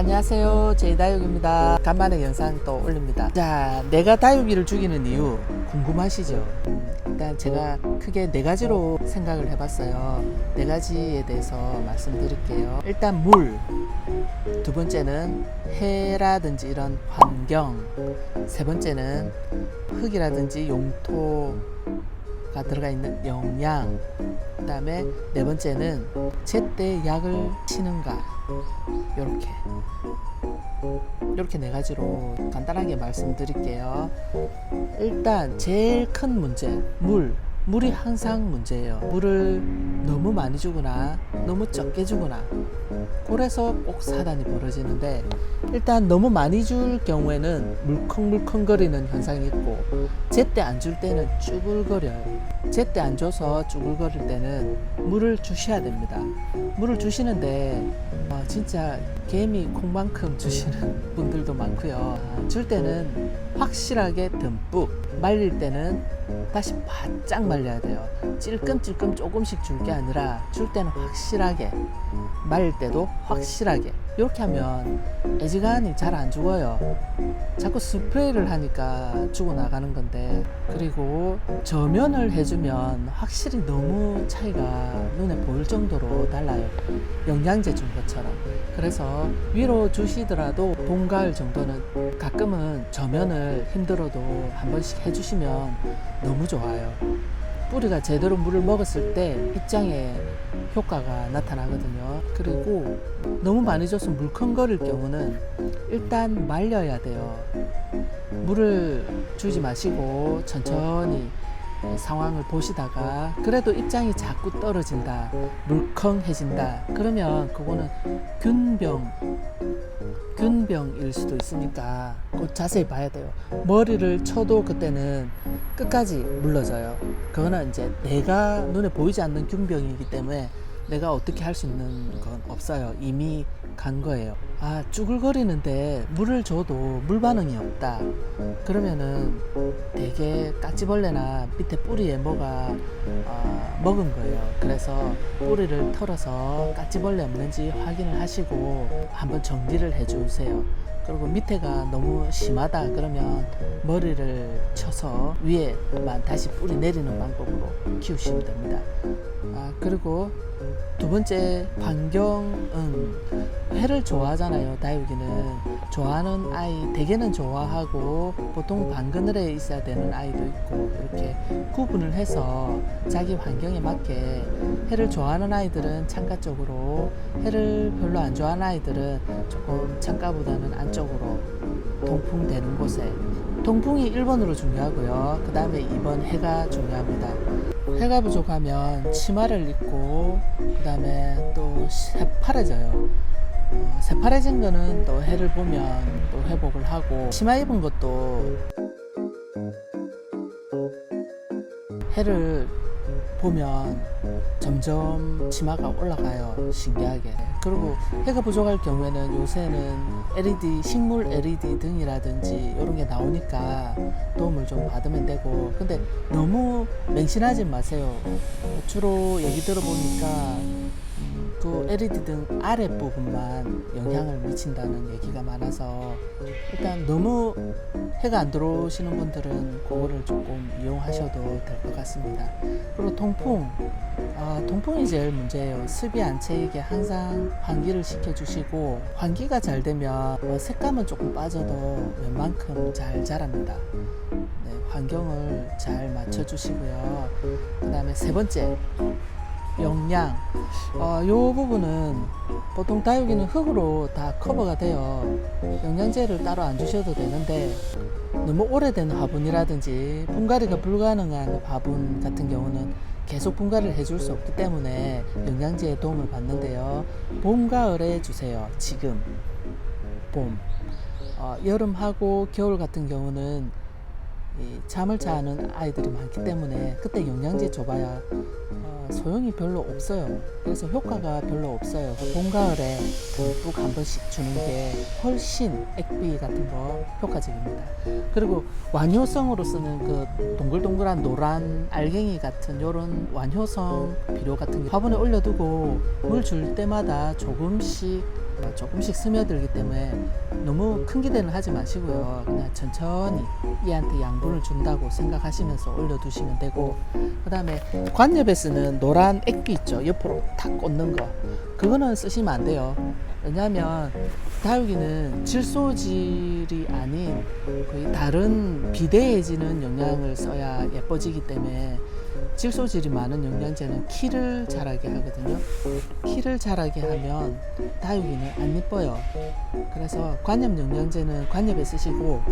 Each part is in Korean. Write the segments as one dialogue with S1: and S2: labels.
S1: 안녕하세요, 제이다육입니다. 간만에 영상 또 올립니다. 자, 내가 다육이를 죽이는 이유 궁금하시죠? 일단 제가 크게 네 가지로 생각을 해봤어요. 네 가지에 대해서 말씀드릴게요. 일단 물, 두 번째는 해라든지 이런 환경, 세 번째는 흙이라든지 용토가 들어가 있는 영양, 그 다음에 네 번째는 제때 약을 치는가. 이렇게 네 가지로 간단하게 말씀드릴게요. 일단 제일 큰 문제, 물이 항상 문제예요. 물을 너무 많이 주거나 너무 적게 주거나, 그래서 꼭 사단이 벌어지는데, 일단 너무 많이 줄 경우에는 물컹물컹거리는 현상이 있고, 제때 안 줄 때는 쭈글거려요. 제때 안 줘서 쭈글거릴 때는 물을 주셔야 됩니다. 물을 주시는데 진짜 개미 콩만큼 주시는 분들도 많고요. 줄 때는 확실하게 듬뿍, 말릴 때는 다시 바짝 말려야 돼요. 찔끔찔끔 조금씩 줄 게 아니라 줄 때는 확실하게, 말릴 때도 확실하게. 이렇게 하면 애지간히 잘 안 죽어요. 자꾸 스프레이를 하니까 죽어나가는 건데, 그리고 저면을 해주면 확실히 너무 차이가 눈에 보일 정도로 달라요. 영양제 준 것처럼. 그래서 위로 주시더라도 봄, 가을 정도는 가끔은 저면을 힘들어도 한 번씩 해주시면 너무 좋아요. 뿌리가 제대로 물을 먹었을 때 입장에 효과가 나타나거든요. 그리고 너무 많이 줘서 물컹거릴 경우는 일단 말려야 돼요. 물을 주지 마시고 천천히 상황을 보시다가 그래도 입장이 자꾸 떨어진다, 물컹해진다, 그러면 그거는 균병일 수도 있으니까 꼭 자세히 봐야 돼요. 머리를 쳐도 그때는 끝까지 물러져요. 그거는 이제 내가 눈에 보이지 않는 균병이기 때문에 내가 어떻게 할 수 있는 건 없어요. 이미 간 거예요. 쭈글거리는데 물을 줘도 물 반응이 없다. 그러면은 되게 까치벌레나 밑에 뿌리에 뭐가 먹은 거예요. 그래서 뿌리를 털어서 까치벌레 없는지 확인을 하시고 한번 정리를 해주세요. 그리고 밑에가 너무 심하다 그러면 머리를 쳐서 위에만 다시 뿌리 내리는 방법으로 키우시면 됩니다. 그리고 두 번째, 환경은 해를 좋아하잖아요. 다육이는 좋아하는 아이 대개는 좋아하고, 보통 반그늘에 있어야 되는 아이도 있고, 이렇게 구분을 해서 자기 환경에 맞게, 해를 좋아하는 아이들은 창가 쪽으로, 해를 별로 안 좋아하는 아이들은 조금 창가보다는 안쪽으로 통풍 되는 곳에. 통풍이 1번으로 중요하고요. 그 다음에 2번 해가 중요합니다. 해가 부족하면 치마를 입고, 그 다음에 또 새파래져요. 새파래진 거는 또 해를 보면 또 회복을 하고, 치마 입은 것도 해를 보면 점점 치마가 올라가요. 신기하게. 그리고 해가 부족할 경우에는 요새는 LED, 식물 LED 등이라든지 이런 게 나오니까 도움을 좀 받으면 되고, 근데 너무 맹신하지 마세요. 주로 얘기 들어보니까 그 LED 등 아랫부분만 영향을 미친다는 얘기가 많아서, 일단 너무 해가 안 들어오시는 분들은 그거를 조금 이용하셔도 될 것 같습니다. 그리고 통풍이 제일 문제예요. 습이 안 채이게 항상 환기를 시켜주시고, 환기가 잘 되면 색감은 조금 빠져도 웬만큼 잘 자랍니다. 네, 환경을 잘 맞춰주시고요. 그 다음에 세 번째, 영양. 요 부분은 보통 다육이는 흙으로 다 커버가 돼요. 영양제를 따로 안 주셔도 되는데, 너무 오래된 화분이라든지 분갈이가 불가능한 화분 같은 경우는 계속 분갈이를 해줄 수 없기 때문에 영양제의 도움을 받는데요. 봄, 가을에 주세요. 지금 봄. 여름하고 겨울 같은 경우는 잠을 자는 아이들이 많기 때문에 그때 영양제 줘봐야 소용이 별로 없어요. 그래서 효과가 별로 없어요. 봄, 가을에 듬뿍 한 번씩 주는 게 훨씬 액비 같은 거 효과적입니다. 그리고 완효성으로 쓰는 그 동글동글한 노란 알갱이 같은 요런 완효성 비료 같은 게 화분에 올려두고 물 줄 때마다 조금씩 조금씩 스며들기 때문에 너무 큰 기대는 하지 마시고요. 그냥 천천히 얘한테 양분을 준다고 생각하시면서 올려두시면 되고, 그 다음에 관엽에 쓰는 노란 액비 있죠, 옆으로 탁 꽂는 거, 그거는 쓰시면 안 돼요. 왜냐하면 다육이는 질소질이 아닌 거의 다른 비대해지는 영양을 써야 예뻐지기 때문에, 질소질이 많은 영양제는 키를 자라게 하거든요. 키를 자라게 하면 다육이는 안 예뻐요. 그래서 관엽 영양제는 관엽에 쓰시고,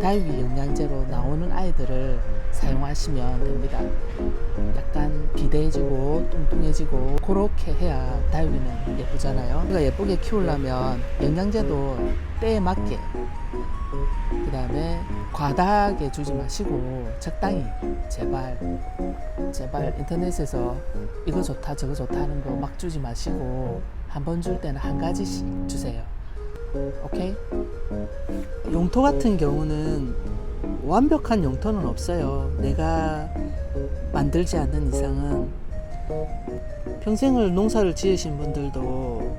S1: 다육이 영양제로 나오는 아이들을 사용하시면 됩니다. 약간 비대해지고 뚱뚱해지고 그렇게 해야 다육이는 예쁘잖아요. 우리가 예쁘게 키우려면 영양제도 때에 맞게, 그 다음에 과다하게 주지 마시고 적당히, 제발 인터넷에서 이거 좋다 저거 좋다 하는 거 막 주지 마시고 한 번 줄 때는 한 가지씩 주세요. 오케이? 용토 같은 경우는 완벽한 용토는 없어요. 내가 만들지 않는 이상은. 평생을 농사를 지으신 분들도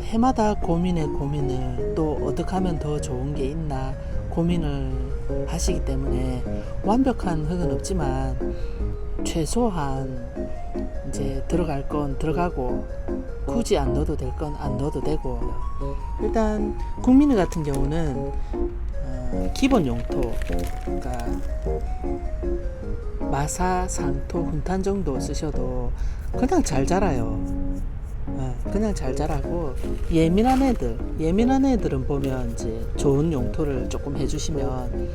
S1: 해마다 고민을, 또 어떻게 하면 더 좋은 게 있나 고민을 하시기 때문에 완벽한 흙은 없지만 최소한 이제 들어갈 건 들어가고, 굳이 안 넣어도 될 건 안 넣어도 되고. 일단 국민이 같은 경우는 기본 용토, 그러니까 마사, 상토, 훈탄 정도 쓰셔도 그냥 잘 자라요. 그냥 잘 자라고, 예민한 애들은 보면 이제 좋은 용토를 조금 해주시면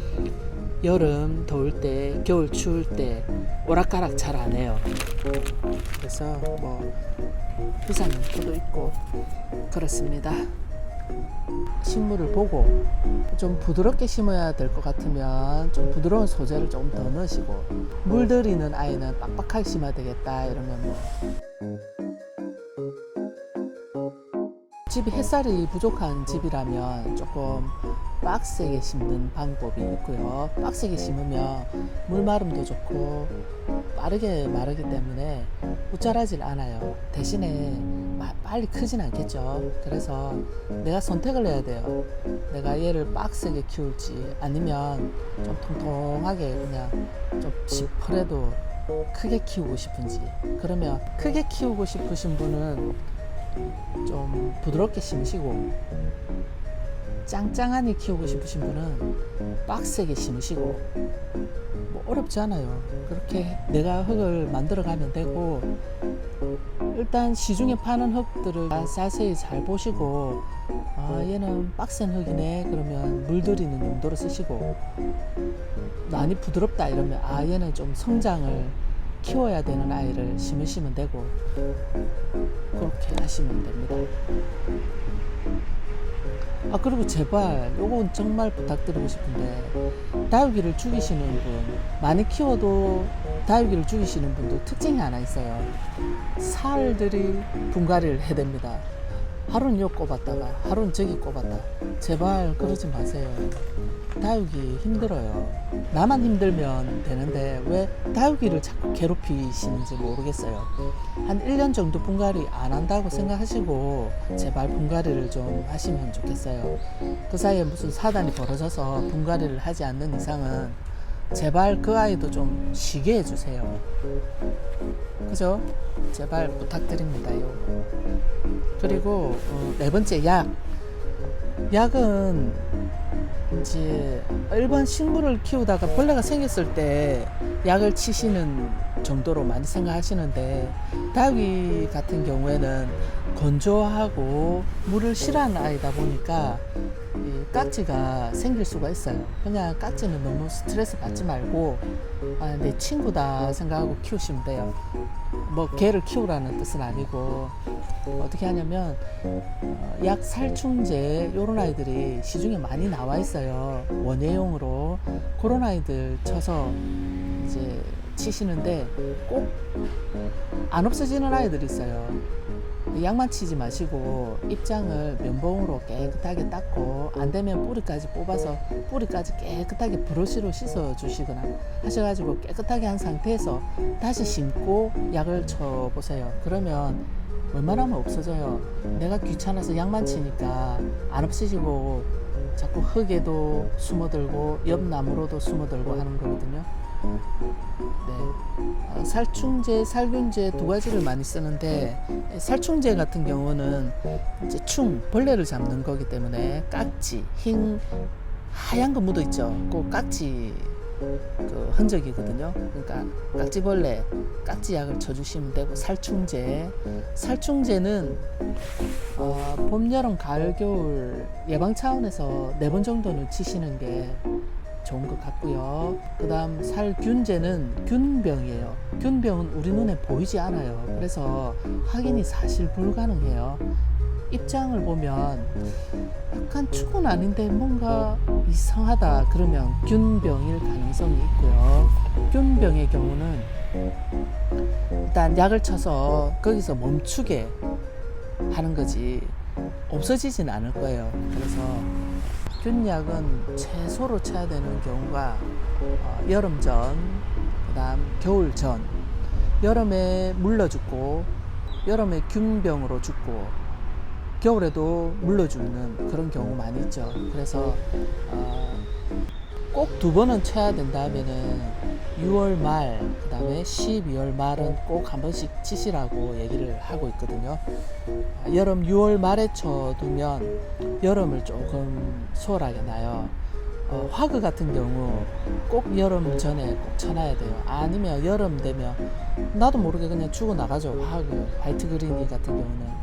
S1: 여름 더울 때, 겨울 추울 때 오락가락 잘 안 해요. 그래서 뭐 비싼 용토도 있고 그렇습니다. 식물을 보고 좀 부드럽게 심어야 될 것 같으면 좀 부드러운 소재를 조금 더 넣으시고, 물들이는 아이는 빡빡하게 심어야 되겠다 이러면 뭐, 집이 햇살이 부족한 집이라면 조금 빡세게 심는 방법이 있고요. 빡세게 심으면 물마름도 좋고 빠르게 마르기 때문에 웃자라질 않아요. 대신에 빨리 크진 않겠죠. 그래서 내가 선택을 해야 돼요. 내가 얘를 빡세게 키울지 아니면 좀 통통하게 그냥 좀 시퍼래도 크게 키우고 싶은지. 그러면 크게 키우고 싶으신 분은 좀 부드럽게 심으시고, 짱짱하니 키우고 싶으신 분은 빡세게 심으시고, 뭐 어렵지 않아요. 그렇게 내가 흙을 만들어 가면 되고, 일단 시중에 파는 흙들을 자세히 잘 보시고, 얘는 빡센 흙이네 그러면 물들이는 용도로 쓰시고, 많이 부드럽다 이러면 얘는 좀 성장을 키워야 되는 아이를 심으시면 되고, 그렇게 하시면 됩니다. 그리고 제발 요건 정말 부탁드리고 싶은데, 다육이를 죽이시는 분, 많이 키워도 다육이를 죽이시는 분도 특징이 하나 있어요. 살들이 분갈이를 해야 됩니다. 하루는 요 꼽았다가 하루는 저기 꼽았다. 제발 그러지 마세요. 다육이 힘들어요. 나만 힘들면 되는데 왜 다육이를 자꾸 괴롭히시는지 모르겠어요. 한 1년 정도 분갈이 안 한다고 생각하시고 제발 분갈이를 좀 하시면 좋겠어요. 그 사이에 무슨 사단이 벌어져서 분갈이를 하지 않는 이상은 제발 그 아이도 좀 쉬게 해주세요. 그죠? 제발 부탁드립니다요. 그리고 네 번째, 약은 이제 일반 식물을 키우다가 벌레가 생겼을 때 약을 치시는 정도로 많이 생각하시는데, 다육이 같은 경우에는 건조하고 물을 싫어하는 아이다 보니까 이 깍지가 생길 수가 있어요. 그냥 깍지는 너무 스트레스 받지 말고 내 친구다 생각하고 키우시면 돼요. 뭐 개를 키우라는 뜻은 아니고, 어떻게 하냐면 약 살충제 요런 아이들이 시중에 많이 나와 있어요. 원예용으로. 그런 아이들 쳐서 이제 치시는데 꼭 안 없어지는 아이들이 있어요. 약만 치지 마시고 입장을 면봉으로 깨끗하게 닦고, 안 되면 뿌리까지 뽑아서 뿌리까지 깨끗하게 브러쉬로 씻어 주시거나 하셔가지고 깨끗하게 한 상태에서 다시 심고 약을 쳐 보세요. 그러면 웬만하면 없어져요. 내가 귀찮아서 약만 치니까 안 없어지고 자꾸 흙에도 숨어들고 옆 나무로도 숨어들고 하는 거거든요. 네. 살충제, 살균제 두 가지를 많이 쓰는데 살충제 같은 경우는 이제 벌레를 잡는 거기 때문에 깍지, 흰 하얀 거 묻어 있죠. 그 깍지 그 흔적이거든요. 그러니까 깍지벌레, 깍지약을 쳐주시면 되고 살충제는 봄, 여름, 가을, 겨울 예방 차원에서 4번 정도는 치시는 게 좋은 것 같고요. 그 다음 살균제는 균병이에요. 균병은 우리 눈에 보이지 않아요. 그래서 확인이 사실 불가능해요. 입장을 보면 약간 축은 아닌데 뭔가 이상하다 그러면 균병일 가능성이 있고요. 균병의 경우는 일단 약을 쳐서 거기서 멈추게 하는 거지 없어지진 않을 거예요. 그래서 균약은 최소로 쳐야 되는 경우가 여름 전, 그 다음 겨울 전. 여름에 물러 죽고 여름에 균병으로 죽고 겨울에도 물러 죽는 그런 경우 많이 있죠. 그래서 꼭 2번은 쳐야 된다면은 6월 말, 그 다음에 12월 말은 꼭 한 번씩 치시라고 얘기를 하고 있거든요. 여름 6월 말에 쳐두면 여름을 조금 수월하게 나요. 화그 같은 경우 꼭 여름 전에 꼭 쳐놔야 돼요. 아니면 여름 되면 나도 모르게 그냥 죽어 나가죠. 화그, 화이트 그린이 같은 경우는.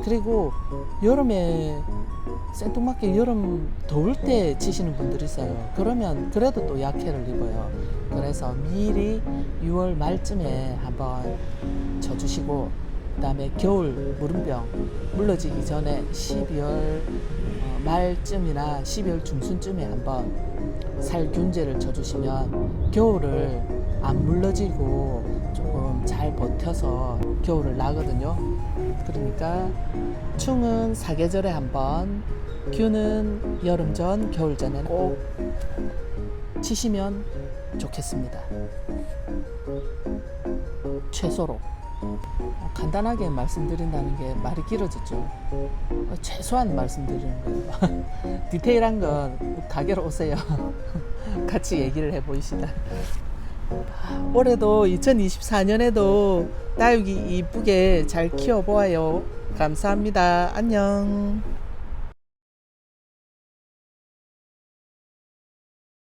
S1: 그리고 여름에 생뚱맞게 여름 더울 때 치시는 분들이 있어요. 그러면 그래도 또 약해를 입어요. 그래서 미리 6월 말쯤에 한번 쳐주시고 그 다음에 겨울 무름병 물러지기 전에 12월 말쯤이나 12월 중순쯤에 한번 살균제를 쳐주시면 겨울을 안 물러지고 조금 잘 버텨서 겨울을 나거든요. 그러니까 충은 사계절에 한번, 균은 여름 전, 겨울 전에 꼭 치시면 좋겠습니다. 최소로. 간단하게 말씀드린다는 게 말이 길어졌죠. 최소한 말씀드리는 거예요. 디테일한 건 가게로 오세요. 같이 얘기를 해보시다. 올해도 2024년에도 다육이 이쁘게 잘 키워보아요. 감사합니다. 안녕.